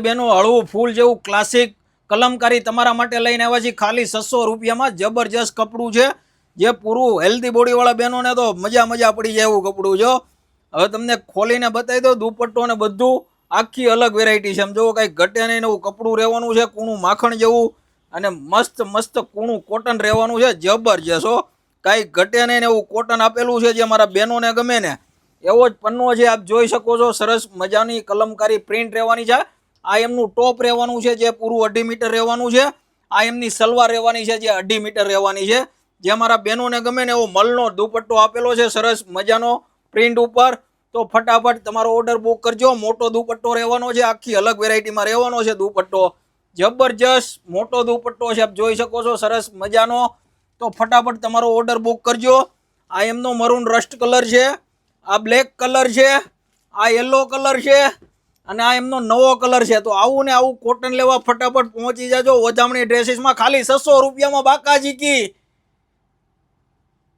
બેનો હળવું ફૂલ જેવું ક્લાસિક કલમકારી તમારા માટે લઈને આવ્યા છીએ ખાલી 600 રૂપિયામાં. જબરજસ્ત કપડું છે જે પૂરું હેલ્ધી બોડીવાળા બહેનોને તો મજા પડી જાય એવું કપડું જો. હવે તમને ખોલીને બતાવી દો દુપટ્ટો ને બધું આખી અલગ વેરાયટી છે. આમ જુઓ કાંઈ ઘટે નહીં એવું કપડું રહેવાનું છે, કૂણું માખણ જેવું અને મસ્ત કૂણું કોટન રહેવાનું છે. જબરજસ્ત હો, કાંઈ ઘટે નહીં ને એવું કોટન આપેલું છે જે મારા બહેનોને ગમે ને એવો જ પન્નો છે. આપ જોઈ શકો છો, સરસ મજાની કલમકારી પ્રિન્ટ રહેવાની છે. આ એમનું ટોપ રહેવાનું છે જે પૂરું 2.5 મીટર રહેવાનું છે. આ એમની સલવાર રહેવાની છે જે 2.5 મીટર રહેવાની છે. જે મારા બહેનોને ગમે ને એવો મલનો દુપટ્ટો આપેલો છે સરસ મજાનો પ્રિન્ટ ઉપર. તો ફટાફટ તમારો ઓર્ડર બુક કરજો. મોટો દુપટ્ટો રહેવાનો છે, આખી અલગ વેરાયટીમાં રહેવાનો છે દુપટ્ટો. જબરજસ્ત મોટો દુપટ્ટો છે, આપ જોઈ શકો છો સરસ મજાનો. તો ફટાફટ તમારો ઓર્ડર બુક કરજો. આ એમનો મરૂન રસ્ટ કલર છે, આ બ્લેક કલર છે, આ યલો કલર છે અને આ એમનો નવો કલર છે. તો આવું ને આવું કોટન લેવા ફટાફટ પહોંચી જાજો. વધામણી ડ્રેસીસમાં ખાલી 600 રૂપિયામાં બાકાજીકી.